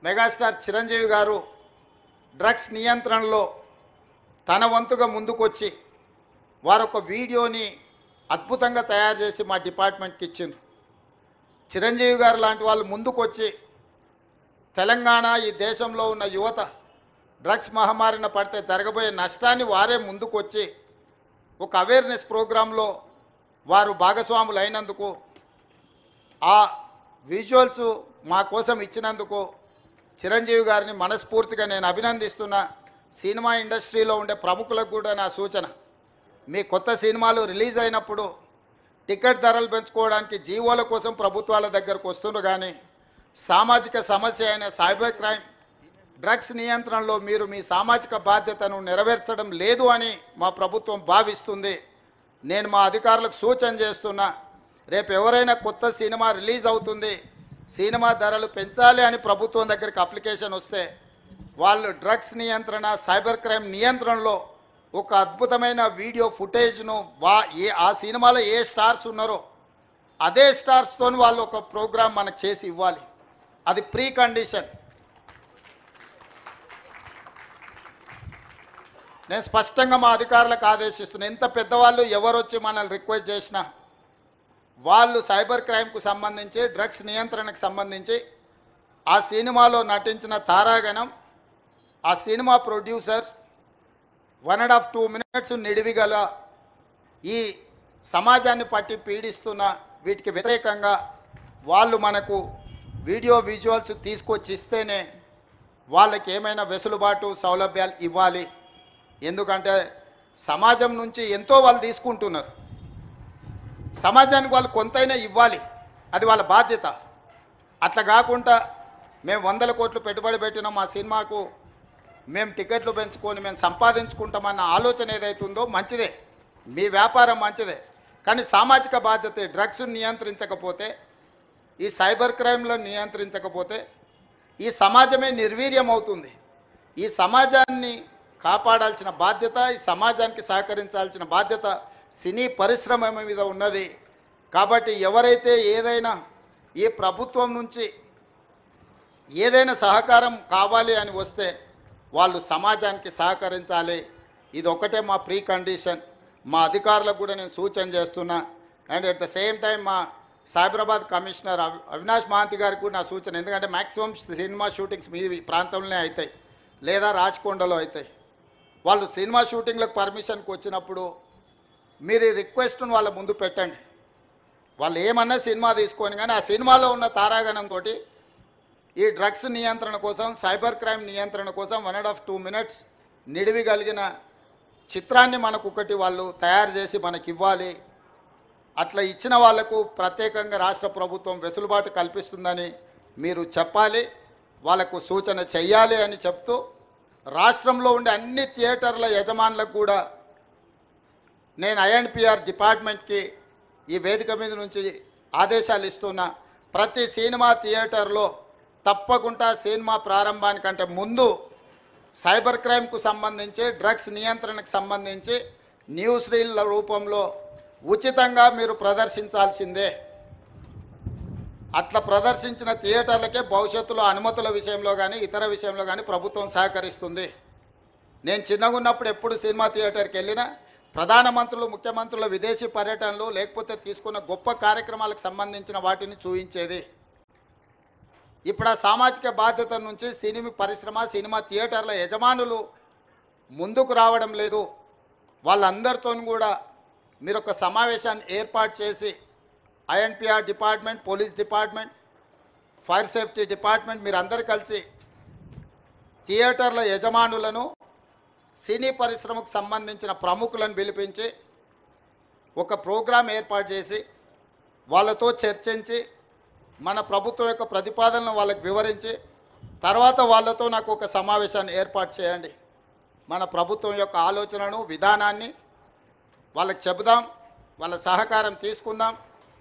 Megastar Chiranjeevi గారు drugs నియంత్రణలో తన వంతుగా ముందుకొచ్చి వారొక వీడియోని అద్భుతంగా తయారు చేసి మా డిపార్ట్మెంట్కి ఇచ్చిండ్రు. చిరంజీవి గారు లాంటి వాళ్ళు ముందుకొచ్చి తెలంగాణ ఈ దేశంలో ఉన్న యువత డ్రగ్స్ మహమ్మారిన పడితే జరగబోయే నష్టాన్ని వారే ముందుకొచ్చి ఒక అవేర్నెస్ ప్రోగ్రాంలో వారు భాగస్వాములు అయినందుకు, ఆ విజువల్స్ మా కోసం ఇచ్చినందుకు చిరంజీవి గారిని మనస్ఫూర్తిగా నేను అభినందిస్తున్నా. సినిమా ఇండస్ట్రీలో ఉండే ప్రముఖులకు కూడా నా సూచన, మీ కొత్త సినిమాలు రిలీజ్ అయినప్పుడు టికెట్ ధరలు పెంచుకోవడానికి జీవోల కోసం ప్రభుత్వాల దగ్గరకు వస్తున్నారు, కానీ సామాజిక సమస్య అయిన సైబర్ క్రైమ్ డ్రగ్స్ నియంత్రణలో మీరు మీ సామాజిక బాధ్యతను నెరవేర్చడం లేదు అని మా ప్రభుత్వం భావిస్తుంది. నేను మా అధికారులకు సూచన చేస్తున్నా, రేపు ఎవరైనా కొత్త సినిమా రిలీజ్ అవుతుంది, సినిమా ధరలు పెంచాలి అని ప్రభుత్వం దగ్గరికి అప్లికేషన్ వస్తే వాళ్ళు డ్రగ్స్ నియంత్రణ సైబర్ క్రైమ్ నియంత్రణలో ఒక అద్భుతమైన వీడియో ఫుటేజ్ను ఆ సినిమాలో ఏ స్టార్స్ ఉన్నారో అదే స్టార్స్తో వాళ్ళు ఒక ప్రోగ్రాం మనకు చేసి ఇవ్వాలి. అది ప్రీ కండిషన్. నేను స్పష్టంగా మా అధికారులకు ఆదేశిస్తున్నాను, ఎంత పెద్దవాళ్ళు ఎవరు వచ్చి మనల్ని రిక్వెస్ట్ చేసినా వాళ్ళు సైబర్ క్రైమ్కు సంబంధించి డ్రగ్స్ నియంత్రణకు సంబంధించి ఆ సినిమాలో నటించిన తారాగణం, ఆ సినిమా ప్రొడ్యూసర్స్ 1.5-2 minutes నిడివిగల ఈ సమాజాన్ని పట్టి పీడిస్తున్న వీటికి వ్యతిరేకంగా వాళ్ళు మనకు వీడియో విజువల్స్ తీసుకొచ్చి ఇస్తేనే వాళ్ళకి ఏమైనా వెసులుబాటు సౌలభ్యాలు ఇవ్వాలి. ఎందుకంటే సమాజం నుంచి ఎంతో వాళ్ళు తీసుకుంటున్నారు, సమాజానికి వాళ్ళు కొంతైనా ఇవ్వాలి, అది వాళ్ళ బాధ్యత. అట్లా కాకుండా మేము 100 కోట్లు పెట్టుబడి పెట్టినాం మా సినిమాకు, మేము టికెట్లు పెంచుకొని మేము సంపాదించుకుంటామన్న ఆలోచన ఏదైతుందో మంచిదే, మీ వ్యాపారం మంచిదే, కానీ సామాజిక బాధ్యత డ్రగ్స్ నియంత్రించకపోతే, ఈ సైబర్ క్రైమ్లో నియంత్రించకపోతే ఈ సమాజమే నిర్వీర్యం అవుతుంది. ఈ సమాజాన్ని కాపాడాల్సిన బాధ్యత, ఈ సమాజానికి సహకరించాల్సిన బాధ్యత సినీ పరిశ్రమ మీద ఉన్నది. కాబట్టి ఎవరైతే ఏదైనా ఈ ప్రభుత్వం నుంచి ఏదైనా సహకారం కావాలి అని వస్తే వాళ్ళు సమాజానికి సహకరించాలి. ఇది ఒకటే మా ప్రీ కండిషన్. మా అధికారులకు కూడా నేను సూచన చేస్తున్నా. And at the same time మా సైబరాబాద్ కమిషనర్ అవినాష్ మహాంతి గారికి కూడా నా సూచన, ఎందుకంటే మ్యాక్సిమం సినిమా షూటింగ్స్ మీ ప్రాంతంలోనే అవుతాయి లేదా రాచకొండలో అవుతాయి. వాళ్ళు సినిమా షూటింగ్లకు పర్మిషన్కి వచ్చినప్పుడు మీరు ఈ రిక్వెస్ట్ను వాళ్ళ ముందు పెట్టండి. వాళ్ళు ఏమన్నా సినిమా తీసుకొని, కానీ ఆ సినిమాలో ఉన్న తారాగణంతో ఈ డ్రగ్స్ నియంత్రణ కోసం, సైబర్ క్రైమ్ నియంత్రణ కోసం 1.5-2 minutes నిడివి కలిగిన చిత్రాన్ని మనకు ఒకటి వాళ్ళు తయారు చేసి మనకి ఇవ్వాలి. అట్లా ఇచ్చిన వాళ్లకు ప్రత్యేకంగా రాష్ట్ర ప్రభుత్వం వెసులుబాటు కల్పిస్తుందని మీరు చెప్పాలి, వాళ్ళకు సూచన చెయ్యాలి అని చెప్తూ, రాష్ట్రంలో ఉండే అన్ని థియేటర్ల యజమానులకు కూడా నేను ఐఎన్పిఆర్ డిపార్ట్మెంట్కి ఈ వేదిక మీద నుంచి ఆదేశాలు ఇస్తున్నా. ప్రతి సినిమా థియేటర్లో తప్పకుండా సినిమా ప్రారంభానికంటే ముందు సైబర్ క్రైమ్కు సంబంధించి, డ్రగ్స్ నియంత్రణకు సంబంధించి న్యూస్ రీల్ల రూపంలో ఉచితంగా మీరు ప్రదర్శించాల్సిందే. అట్లా ప్రదర్శించిన థియేటర్లకే భవిష్యత్తులో అనుమతుల విషయంలో కానీ ఇతర విషయంలో కానీ ప్రభుత్వం సహకరిస్తుంది. నేను చిన్నగా ఉన్నప్పుడు ఎప్పుడు సినిమా థియేటర్కి వెళ్ళినా ప్రధానమంత్రులు, ముఖ్యమంత్రుల విదేశీ పర్యటనలు లేకపోతే తీసుకున్న గొప్ప కార్యక్రమాలకు సంబంధించిన వాటిని చూపించేది. ఇప్పుడు ఆ సామాజిక బాధ్యత నుంచి సినిమా పరిశ్రమ, సినిమా థియేటర్ల యజమానులు ముందుకు రావడం లేదు. వాళ్ళందరితో కూడా మీరు ఒక సమావేశాన్ని ఏర్పాటు చేసి INPR department, police department, fire safety department మీరు అందరు కలిసి థియేటర్ల యజమానులను, సినీ పరిశ్రమకు సంబంధించిన ప్రముఖులను పిలిపించి ఒక ప్రోగ్రాం ఏర్పాటు చేసి వాళ్ళతో చర్చించి మన ప్రభుత్వం యొక్క ప్రతిపాదనను వాళ్ళకి వివరించి తర్వాత వాళ్ళతో నాకు ఒక సమావేశాన్ని ఏర్పాటు చేయండి. మన ప్రభుత్వం యొక్క ఆలోచనను, విధానాన్ని వాళ్ళకి చెబుదాం, వాళ్ళ సహకారం తీసుకుందాం.